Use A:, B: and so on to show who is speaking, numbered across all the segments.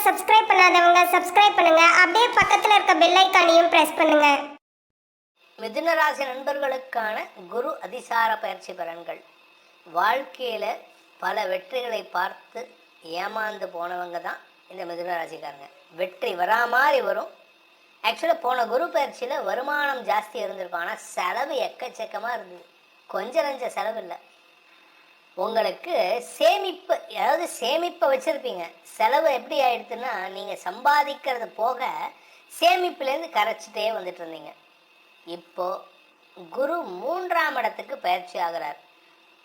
A: Subscribe பண்ணாதவங்க subscribe பண்ணுங்க. அப்படியே பக்கத்துல இருக்க பெல் ஐகானையும் பிரஸ் பண்ணுங்க.
B: மிதுன ராசி நண்பர்களுக்கான குரு அதிசார பயிற்சி பலன்கள். வாழ்க்கையில பல வெற்றிகளை பார்த்து ஏமாந்து போனவங்க தான் இந்த மிதுன ராசிக்காரங்க. வெற்றி வரா மாதிரி வரும். ஆக்சுவலாக போன குரு பயிற்சியில் வருமானம் ஜாஸ்தி இருந்திருக்கும், ஆனால் செலவு எக்கச்சக்கமாக இருந்தது. கொஞ்சம் நஞ்ச செலவு இல்லை. உங்களுக்கு சேமிப்பு, அதாவது சேமிப்பை வச்சுருப்பீங்க. செலவு எப்படி ஆயிடுதுன்னா, நீங்கள் சம்பாதிக்கிறது போக சேமிப்புலேருந்து கரைச்சிட்டே வந்துட்டு இருந்தீங்க. இப்போது குரு 3ஆம் இடத்துக்கு பயிற்சி ஆகிறார்.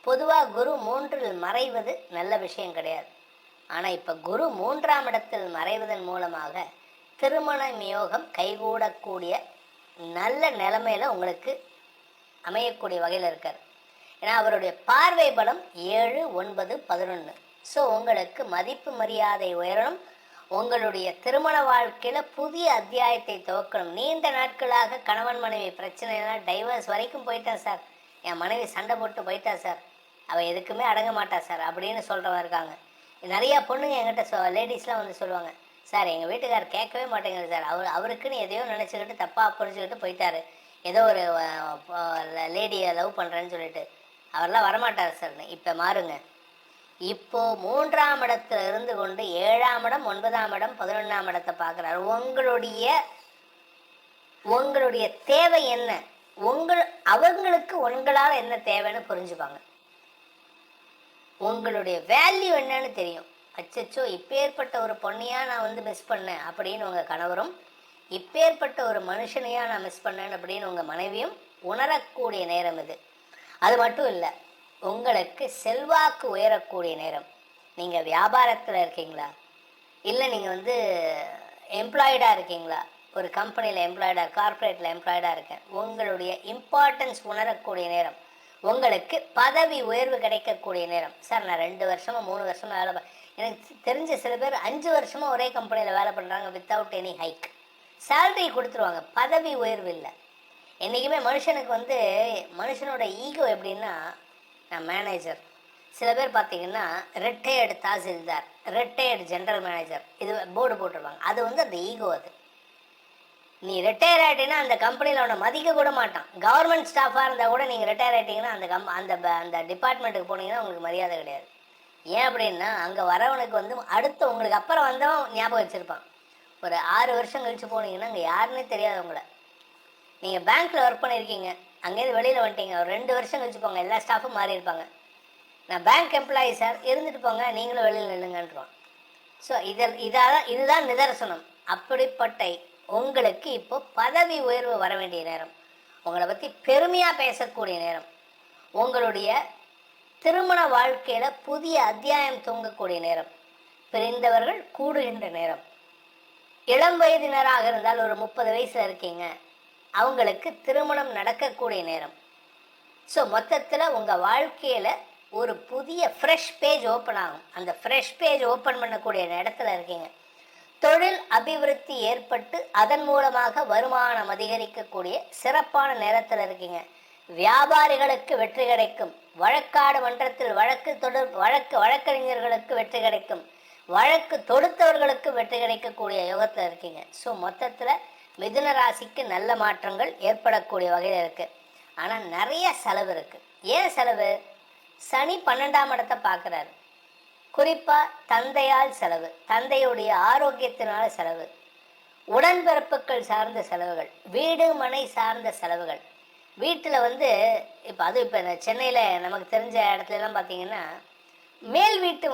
B: பொதுவாக குரு 3இல் மறைவது நல்ல விஷயம் கிடையாது. ஆனால் இப்போ குரு 3ஆம் இடத்தில் மறைவதன் மூலமாக திருமண யோகம் கைகூடக்கூடிய நல்ல நிலைமையில் உங்களுக்கு அமையக்கூடிய வகையில் இருக்கார். ஏன்னா அவருடைய பார்வை பலம் 7, 9, 11. ஸோ உங்களுக்கு மதிப்பு மரியாதை உயரணும். உங்களுடைய திருமண வாழ்க்கையில் புதிய அத்தியாயத்தை துவக்கணும். நீண்ட நாட்களாக கணவன் மனைவி பிரச்சனைலாம் டைவர்ஸ் வரைக்கும் போயிட்டேன் சார், என் மனைவி சண்டை போட்டு போயிட்டா சார், அவள் எதுக்குமே அடங்க மாட்டா சார் அப்படின்னு சொல்கிறவங்க இருக்காங்க. நிறையா பொண்ணுங்க என்கிட்ட லேடிஸ்லாம் வந்து சொல்லுவாங்க, சார் எங்கள் வீட்டுக்காரர் கேட்கவே மாட்டேங்குது சார், அவருக்குன்னு எதையோ நினச்சிக்கிட்டு தப்பாக புரிஞ்சுக்கிட்டு போயிட்டாரு, ஏதோ ஒரு லேடியை லவ் பண்ணுறேன்னு சொல்லிட்டு அவரெல்லாம் வரமாட்டார் சார். இப்போ மாறுங்க. இப்போது 3ஆம் இடத்துல இருந்து கொண்டு 7ஆம் இடம், 9ஆம் இடம், 11ஆம் இடத்தை பார்க்குறாரு. உங்களுடைய தேவை என்ன, அவங்களுக்கு உங்களால் என்ன தேவைன்னு புரிஞ்சுப்பாங்க. உங்களுடைய வேல்யூ என்னன்னு தெரியும். அச்சச்சோ இப்பேற்பட்ட ஒரு பொண்ணையாக நான் வந்து மிஸ் பண்ணேன் அப்படின்னு உங்கள் கணவரும், இப்பேற்பட்ட ஒரு மனுஷனையாக நான் மிஸ் பண்ணேன் அப்படின்னு உங்கள் மனைவியும் உணரக்கூடிய நேரம் இது. அது மட்டும் இல்லை, உங்களுக்கு செல்வாக்கு உயரக்கூடிய நேரம். நீங்கள் வியாபாரத்தில் இருக்கீங்களா, இல்லை நீங்கள் வந்து எம்ப்ளாய்டாக இருக்கீங்களா, ஒரு கம்பெனியில் எம்ப்ளாய்டாக, கார்ப்பரேட்டில் எம்ப்ளாய்டாக இருக்கேன், உங்களுடைய இம்பார்ட்டன்ஸ் உணரக்கூடிய நேரம். உங்களுக்கு பதவி உயர்வு கிடைக்கக்கூடிய நேரம். சார் நான் 2 வருஷமாக 3 வருஷமாக வேலை எனக்கு தெரிஞ்ச சில பேர் 5 வருஷமாக ஒரே கம்பெனியில் வேலை பண்ணுறாங்க வித்தவுட் எனி ஹைக். சேலரி கொடுத்துருவாங்க, பதவி உயர்வு இல்லை. என்றைக்குமே மனுஷனுக்கு வந்து மனுஷனோட ஈகோ எப்படின்னா, நான் மேனேஜர், சில பேர் பார்த்தீங்கன்னா retired tahsildar, retired general manager, இது போர்டு போட்டுருவாங்க. அது வந்து அந்த ஈகோ. அது நீ ரிட்டையர் ஆகிட்டீங்கன்னா அந்த கம்பெனியில் அவனை மதிக்க கூட மாட்டான். கவர்மெண்ட் ஸ்டாஃபாக இருந்தால் கூட நீங்கள் ரிட்டையர் ஆகிட்டீங்கன்னா அந்த டிபார்ட்மெண்ட்டுக்கு போனீங்கன்னா உங்களுக்கு மரியாதை கிடையாது. ஏன் அப்படின்னா அங்கே வரவனுக்கு வந்து அடுத்து உங்களுக்கு அப்புறம் வந்தவன் ஞாபகம் வச்சுருப்பான். ஒரு 6 வருஷம் கழித்து போனீங்கன்னா அங்கே யாருன்னே தெரியாது உங்களை. நீங்கள் பேங்க்கில் ஒர்க் பண்ணியிருக்கீங்க, அங்கேருந்து வெளியில் வந்துட்டீங்க, ஒரு 2 வருஷம் கழிச்சு போங்க, எல்லா ஸ்டாஃபும் மாறி இருப்பாங்க. நான் பேங்க் எம்ப்ளாயி சார், இருந்துட்டு போங்க, நீங்களும் வெளியில் நில்லுங்கன்றான். ஸோ இதுதான் நிதர்சனம். அப்படிப்பட்ட உங்களுக்கு இப்போ பதவி உயர்வு வர வேண்டிய நேரம். உங்களை பற்றி பெருமையாக பேசக்கூடிய நேரம். உங்களுடைய திருமண வாழ்க்கையில் புதிய அத்தியாயம் தூங்கக்கூடிய நேரம். பிரிந்தவர்கள் கூடுகின்ற நேரம். இளம் வயதினராக இருந்தால் ஒரு 30 வயசில் இருக்கீங்க, அவங்களுக்கு திருமணம் நடக்கக்கூடிய நேரம். ஸோ மொத்தத்தில் உங்கள் வாழ்க்கையில் ஒரு புதிய ஃப்ரெஷ் பேஜ் ஓப்பன் ஆகும். அந்த ஃப்ரெஷ் பேஜ் ஓப்பன் பண்ணக்கூடிய இடத்துல இருக்கீங்க. தொழில் அபிவிருத்தி ஏற்பட்டு அதன் மூலமாக வருமானம் அதிகரிக்கக்கூடிய சிறப்பான நேரத்தில் இருக்கீங்க. வியாபாரிகளுக்கு வெற்றி கிடைக்கும். வழக்காடு மன்றத்தில் வழக்கறிஞர்களுக்கு வெற்றி கிடைக்கும். வழக்கு தொடுத்தவர்களுக்கு வெற்றி கிடைக்கக்கூடிய யோகத்தில் இருக்கீங்க. ஸோ மொத்தத்தில் மிதுன ராசிக்கு நல்ல மாற்றங்கள் ஏற்படக்கூடிய வகையில் இருக்குது. ஆனால் நிறைய செலவு இருக்குது. ஏன் செலவு? சனி 12ஆம் இடத்தை பார்க்குறாரு. குறிப்பாக தந்தையால் செலவு, தந்தையுடைய ஆரோக்கியத்தினால செலவு, உடன்பிறப்புகள் சார்ந்த செலவுகள், வீடு மனை சார்ந்த செலவுகள். வீட்டில் வந்து இப்போ சென்னையில் நமக்கு தெரிஞ்ச இடத்துலலாம் பார்த்தீங்கன்னா மேல் வீட்டு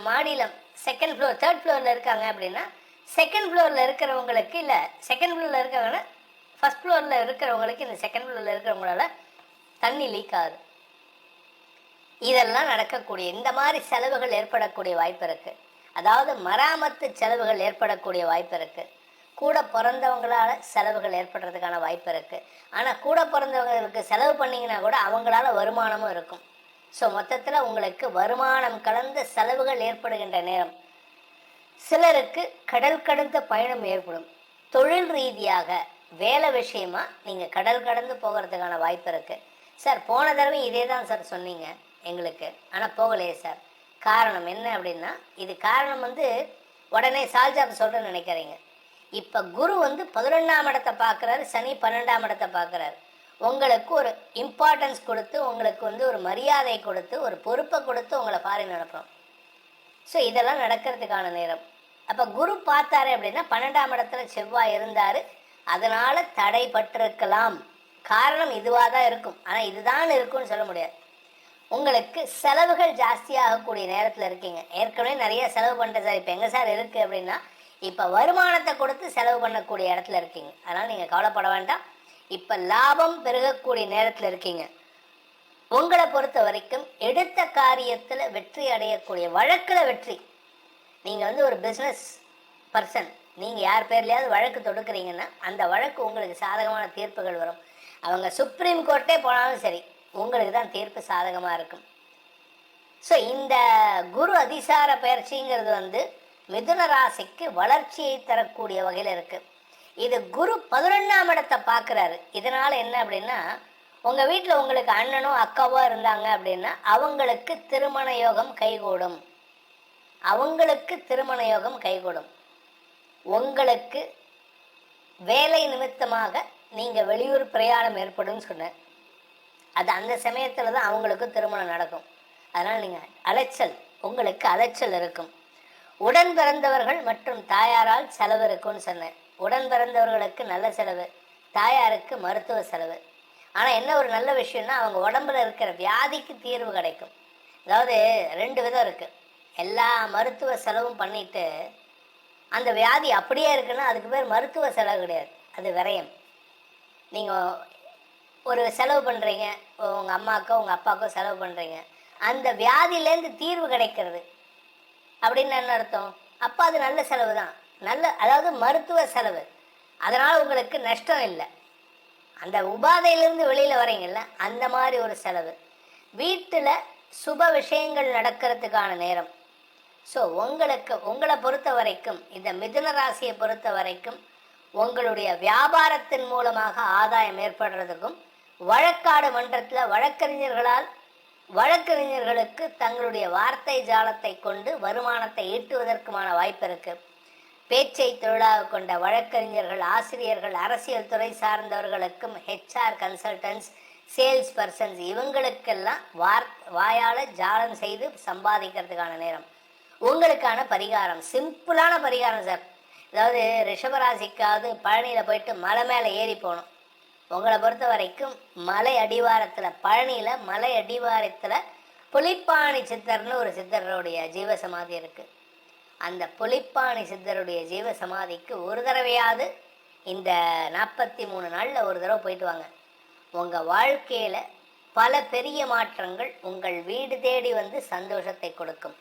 B: மாடியில் 2nd ஃப்ளோர் 3rd ஃப்ளோரில் இருக்காங்க அப்படின்னா, 2nd ஃப்ளோரில் இருக்கிறவங்களுக்கு இல்லை, 2nd ஃப்ளோரில் இருக்கிறவங்கன்னா 1st ஃப்ளோரில் இருக்கிறவங்களுக்கு இந்த 2nd ஃப்ளோரில் இருக்கிறவங்களால தண்ணி லீக் ஆகுது. இதெல்லாம் நடக்கக்கூடிய இந்த மாதிரி செலவுகள் ஏற்படக்கூடிய வாய்ப்பு இருக்குது. அதாவது மராமத்து செலவுகள் ஏற்படக்கூடிய வாய்ப்பு இருக்குது. கூட பிறந்தவங்களால் செலவுகள் ஏற்படுறதுக்கான வாய்ப்பு இருக்குது. ஆனால் கூட பிறந்தவங்களுக்கு செலவு பண்ணிங்கன்னா கூட அவங்களால வருமானமும் இருக்கும். ஸோ மொத்தத்தில் உங்களுக்கு வருமானம் கலந்த செலவுகள் ஏற்படுகின்ற நேரம். சிலருக்கு கடல் கடந்த பயணம் ஏற்படும். தொழில் ரீதியாக வேலை விஷயமா நீங்கள் கடல் கடந்து போகிறதுக்கான வாய்ப்பு இருக்குது. சார் போன தடவை இதே தான் சார் சொன்னீங்க எங்களுக்கு, ஆனால் போகலையே சார். காரணம் என்ன அப்படின்னா, இது காரணம் வந்து உடனே சால்ஜாப் சொல்கிறேன்னு நினைக்கிறீங்க. இப்போ குரு வந்து 11ஆம் இடத்தை பார்க்குறாரு, சனி 12ஆம் இடத்தை பார்க்குறாரு. உங்களுக்கு ஒரு இம்பார்ட்டன்ஸ் கொடுத்து, உங்களுக்கு வந்து ஒரு மரியாதை கொடுத்து, ஒரு பொறுப்பை கொடுத்து உங்களை ஃபாரின் அனுப்புகிறோம். ஸோ இதெல்லாம் நடக்கிறதுக்கான நேரம். அப்போ குரு பார்த்தாரு அப்படின்னா 12ஆம் இடத்துல செவ்வாய் இருந்தார், அதனால் தடைப்பட்டிருக்கலாம். காரணம் இதுவாக தான் இருக்கும், ஆனால் இதுதான் இருக்கும்னு சொல்ல முடியாது. உங்களுக்கு செலவுகள் ஜாஸ்தியாகக்கூடிய நேரத்தில் இருக்கீங்க. ஏற்கனவே நிறைய செலவு பண்ணிட்டு சார், இப்போ எங்கே சார் இருக்குது அப்படின்னா, இப்போ வருமானத்தை கொடுத்து செலவு பண்ணக்கூடிய இடத்துல இருக்கீங்க. அதனால் நீங்கள் கவலைப்பட வேண்டாம். இப்போ லாபம் பெருகக்கூடிய நேரத்தில் இருக்கீங்க. உங்களை பொறுத்த வரைக்கும் எடுத்த காரியத்தில் வெற்றி அடையக்கூடிய, வழக்கில் வெற்றி. நீங்கள் வந்து ஒரு பிஸ்னஸ் பர்சன், நீங்கள் யார் பேர்லையாவது வழக்கு தொடுக்கிறீங்கன்னா அந்த வழக்கு உங்களுக்கு சாதகமான தீர்ப்புகள் வரும். அவங்க சுப்ரீம் கோர்ட்டே போனாலும் சரி, உங்களுக்கு தான் தீர்ப்பு சாதகமாக இருக்கும். ஸோ இந்த குரு அதிசார பயிற்சிங்கிறது வந்து மிதுன ராசிக்கு வளர்ச்சியை தரக்கூடிய வகையில் இருக்குது. இது குரு 11ஆம் இடத்தை பார்க்குறாரு. இதனால் என்ன அப்படின்னா, உங்கள் வீட்டில் உங்களுக்கு அண்ணனோ அக்காவோ இருந்தாங்க அப்படின்னா அவங்களுக்கு திருமண யோகம் கைகூடும். அவங்களுக்கு திருமண யோகம் கைகூடும். உங்களுக்கு வேலை நிமித்தமாக நீங்கள் வெளியூர் பிரயாணம் ஏற்படும் சொன்னேன். அது அந்த சமயத்தில் தான் அவங்களுக்கும் திருமணம் நடக்கும். அதனால் நீங்கள் அலைச்சல், உங்களுக்கு அலைச்சல் இருக்கும். உடன் பிறந்தவர்கள் மற்றும் தாயாரால் செலவு இருக்கும்னு சொன்னேன். உடன் பிறந்தவர்களுக்கு நல்ல செலவு, தாயாருக்கு மருத்துவ செலவு. ஆனால் என்ன ஒரு நல்ல விஷயம்னா, அவங்க உடம்புல இருக்கிற வியாதிக்கு தீர்வு கிடைக்கும். அதாவது 2 விதம் இருக்குது. எல்லா மருத்துவ செலவும் பண்ணிவிட்டு அந்த வியாதி அப்படியே இருக்குன்னா அதுக்கு பேர் மருத்துவ செலவு கிடையாது, அது விரயம். நீங்கள் ஒரு செலவு பண்ணுறீங்க, உங்கள் அம்மாக்கோ உங்கள் அப்பாக்கோ செலவு பண்ணுறீங்க, அந்த வியாதியிலேருந்து தீர்வு கிடைக்கிறது அப்படின்னு என்ன அர்த்தம்? அப்போ அது நல்ல செலவு தான். அதாவது மருத்துவ செலவு. அதனால் உங்களுக்கு நஷ்டம் இல்லை. அந்த உபாதையிலிருந்து வெளியில் வரீங்கல்ல, அந்த மாதிரி ஒரு செலவு. வீட்டில் சுப விஷயங்கள் நடக்கிறதுக்கான நேரம். ஸோ உங்களை பொறுத்த வரைக்கும், இந்த மிதுன ராசியை பொறுத்த வரைக்கும் உங்களுடைய வியாபாரத்தின் மூலமாக ஆதாயம் ஏற்படுறதுக்கும், வழக்காடு மன்றத்தில் வழக்கறிஞர்களுக்கு தங்களுடைய வார்த்தை ஜாலத்தை கொண்டு வருமானத்தை ஈட்டுவதற்குமான வாய்ப்பு இருக்குது. பேச்சை தொழிலாக கொண்ட வழக்கறிஞர்கள், ஆசிரியர்கள், அரசியல் துறை சார்ந்தவர்களுக்கும், HR கன்சல்டன்ட்ஸ், சேல்ஸ் பர்சன்ஸ், இவங்களுக்கெல்லாம் வாயால் ஜாலம் செய்து சம்பாதிக்கிறதுக்கான நேரம். உங்களுக்கான பரிகாரம் சிம்பிளான பரிகாரம் சார். அதாவது ரிஷபராசிக்காவது பழனியில் போயிட்டு மலை மேலே ஏறி போகணும். உங்களை பொறுத்த வரைக்கும் மலை அடிவாரத்தில், பழனியில் மலை அடிவாரத்தில் புலிப்பாணி சித்தர்னு ஒரு சித்தருடைய ஜீவசமாதி இருக்குது. அந்த புலிப்பாணி சித்தருடைய ஜீவசமாதிக்கு ஒரு தடவையாவது இந்த 43 நாளில் ஒரு தடவை போயிட்டு வாங்க. உங்கள் வாழ்க்கையில் பல பெரிய மாற்றங்கள் உங்கள் வீடு தேடி வந்து சந்தோஷத்தை கொடுக்கும்.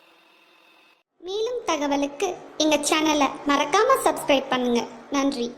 A: மேலும் தகவலுக்கு எங்கள் சேனலை மறக்காமல் சப்ஸ்கிரைப் பண்ணுங்கள். நன்றி.